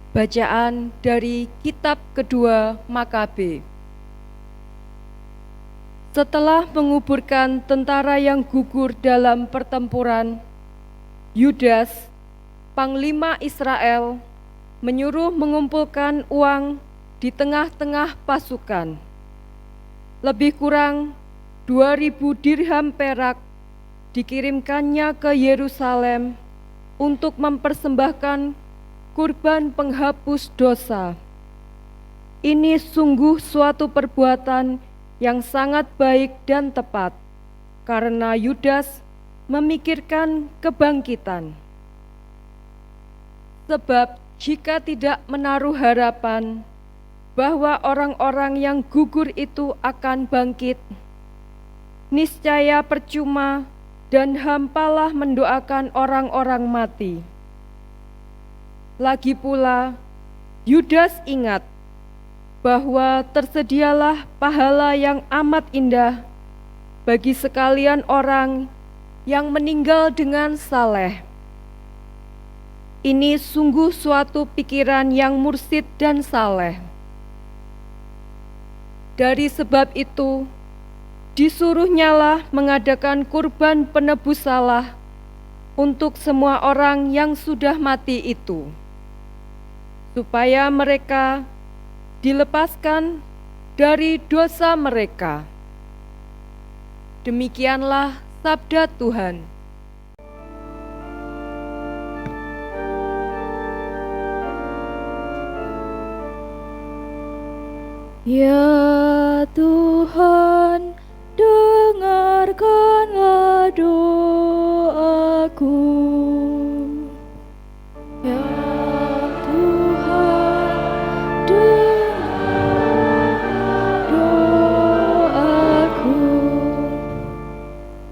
Bacaan dari kitab kedua Makabe. Setelah menguburkan tentara yang gugur dalam pertempuran, Yudas, panglima Israel, menyuruh mengumpulkan uang di tengah-tengah pasukan. Lebih kurang 2.000 dirham perak dikirimkannya ke Yerusalem untuk mempersembahkan kurban penghapus dosa. Ini sungguh suatu perbuatan yang sangat baik dan tepat, karena Yudas memikirkan kebangkitan. Sebab jika tidak menaruh harapan bahwa orang-orang yang gugur itu akan bangkit, niscaya percuma dan hampalah mendoakan orang-orang mati. Lagi pula, Yudas ingat bahwa tersedialah pahala yang amat indah bagi sekalian orang yang meninggal dengan saleh. Ini sungguh suatu pikiran yang mursyid dan saleh. Dari sebab itu, disuruhnyalah mengadakan kurban penebus salah untuk semua orang yang sudah mati itu, supaya mereka dilepaskan dari dosa mereka. Demikianlah sabda Tuhan. Ya Tuhan, dengarkanlah doaku. Ya Tuhan, dengarkanlah doaku.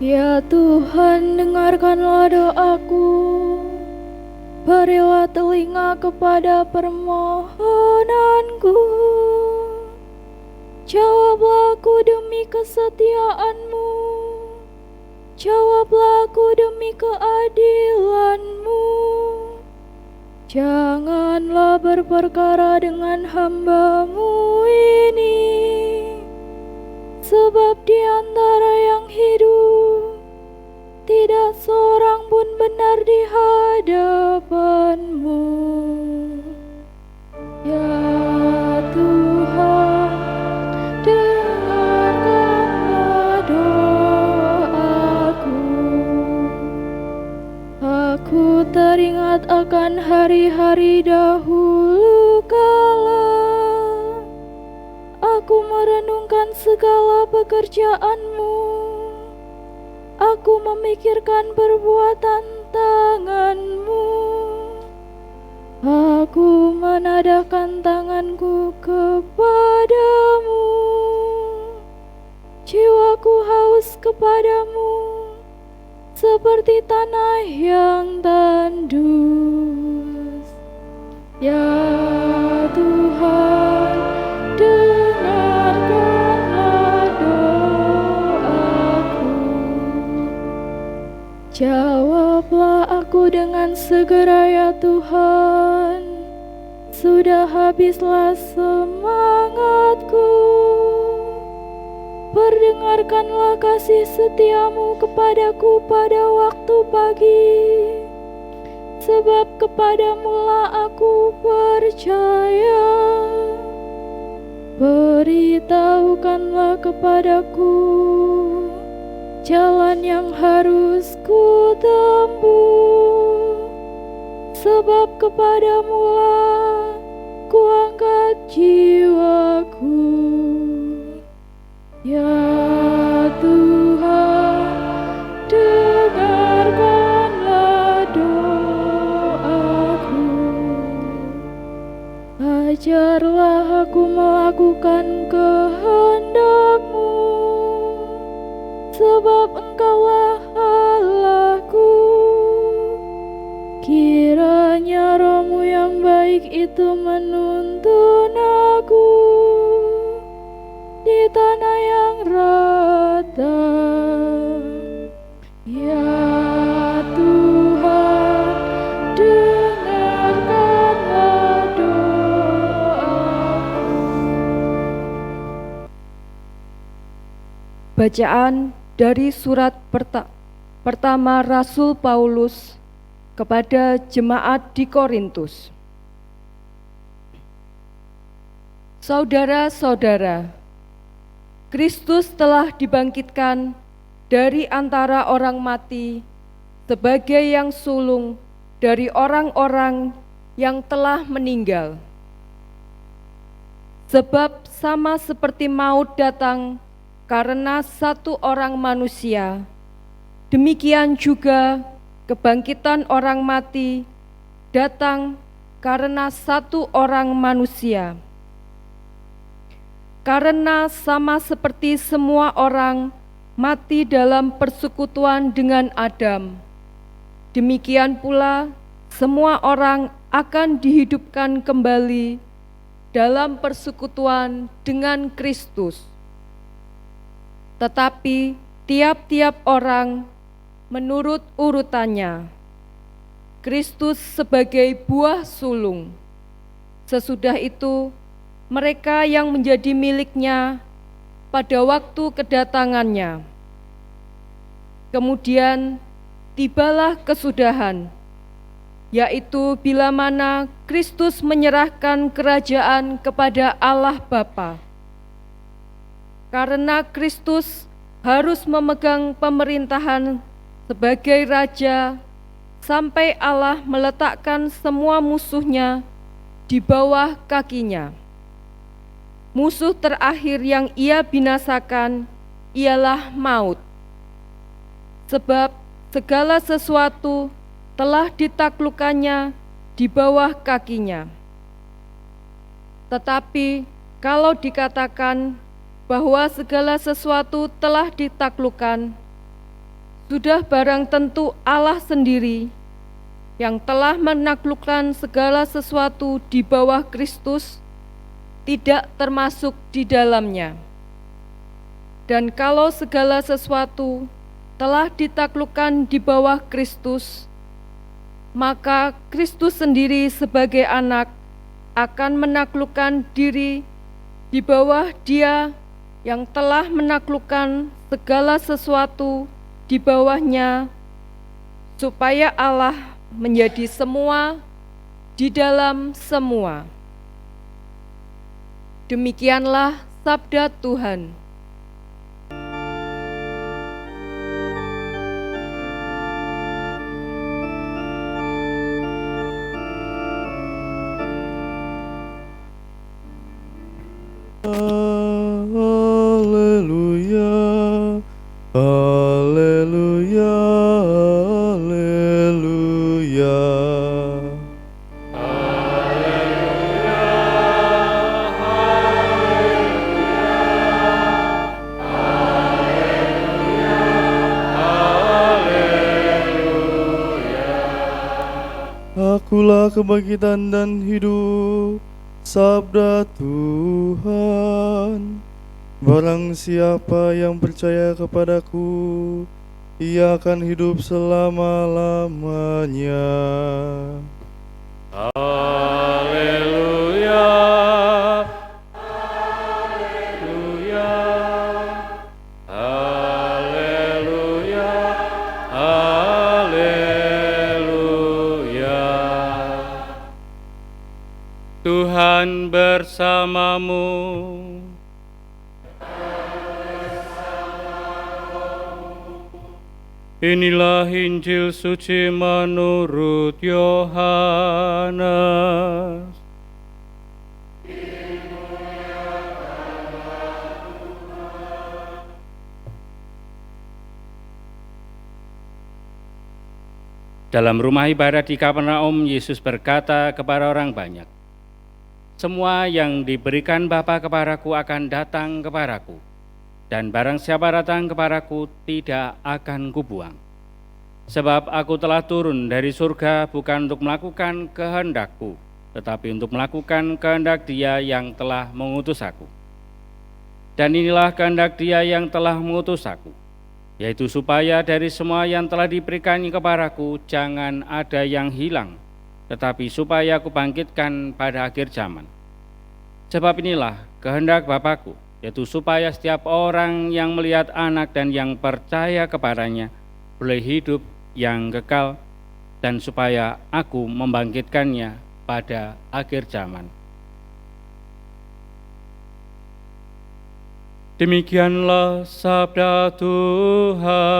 Ya Tuhan, dengarkanlah doaku. Berilah telinga kepada permohonanku. Jawablah aku demi kesetiaan-Mu. Jawablah aku demi keadilan-Mu. Janganlah berperkara dengan hamba-Mu ini, sebab di antara yang hidup tidak seorang pun benar di hadapan-Mu. Ya Tuhan, dengarkanlah doaku. Aku teringat akan hari-hari dahulu kala. Aku merenungkan segala pekerjaan-Mu. Aku memikirkan perbuatan tangan-Mu. Aku menadahkan tanganku kepadamu. Jiwaku haus kepadamu, seperti tanah yang tandus. Ya Tuhan, dengarkanlah doaku. Jawablah aku dengan segera ya Tuhan. Sudah habislah semangatku. Perdengarkanlah kasih setia-Mu kepadaku pada waktu pagi. Sebab kepadamu-lah aku percaya. Beritahukanlah kepadaku jalan yang harus ku tempuh, sebab kepadamu-lah ku angkat jiwaku. Ya Tuhan, dengarkanlah doaku. Ajarlah aku melakukan kehendak-Mu, sebab Engkaulah Allahku. Kiranya Roh-Mu yang baik itu menuntun aku di tanah yang rata. Ya Tuhan, dengarkanlah doaku. Bacaan dari surat pertama Rasul Paulus kepada jemaat di Korintus. Saudara-saudara, Kristus telah dibangkitkan dari antara orang mati sebagai yang sulung dari orang-orang yang telah meninggal. Sebab sama seperti maut datang karena satu orang manusia, demikian juga kebangkitan orang mati datang karena satu orang manusia. Karena sama seperti semua orang mati dalam persekutuan dengan Adam, demikian pula semua orang akan dihidupkan kembali dalam persekutuan dengan Kristus. Tetapi tiap-tiap orang menurut urutannya. Kristus sebagai buah sulung. Sesudah itu mereka yang menjadi miliknya pada waktu kedatangannya. Kemudian tibalah kesudahan, yaitu bila mana Kristus menyerahkan kerajaan kepada Allah Bapa. Karena Kristus harus memegang pemerintahan sebagai Raja sampai Allah meletakkan semua musuhnya di bawah kakinya. Musuh terakhir yang ia binasakan ialah maut. Sebab segala sesuatu telah ditaklukkannya di bawah kakinya. Tetapi kalau dikatakan bahwa segala sesuatu telah ditaklukkan, sudah barang tentu Allah sendiri yang telah menaklukkan segala sesuatu di bawah Kristus tidak termasuk di dalamnya. Dan kalau segala sesuatu telah ditaklukkan di bawah Kristus, maka Kristus sendiri sebagai anak akan menaklukkan diri di bawah Dia yang telah menaklukkan segala sesuatu di bawahnya, supaya Allah menjadi semua di dalam semua. Demikianlah sabda Tuhan. Haleluya, haleluya, haleluya. Akulah kebangkitan dan hidup, sabda Tuhan. Barang siapa yang percaya kepadaku, ia akan hidup selama-lamanya. Haleluya, haleluya, haleluya, haleluya. Tuhan bersamamu. Inilah Injil suci menurut Yohanes. Dalam rumah ibadat di Kapernaum, Yesus berkata kepada orang banyak, "Semua yang diberikan Bapa kepadaku akan datang kepadaku, dan barang siapa datang kepadaku tidak akan kubuang. Sebab aku telah turun dari surga bukan untuk melakukan kehendakku, tetapi untuk melakukan kehendak Dia yang telah mengutus aku. Dan inilah kehendak Dia yang telah mengutus aku, yaitu supaya dari semua yang telah diberikan kepadaku jangan ada yang hilang, tetapi supaya aku bangkitkan pada akhir zaman. Sebab inilah kehendak Bapa-Ku, yaitu supaya setiap orang yang melihat Anak dan yang percaya kepadanya boleh hidup yang kekal, dan supaya Aku membangkitkannya pada akhir zaman. Demikianlah sabda Tuhan.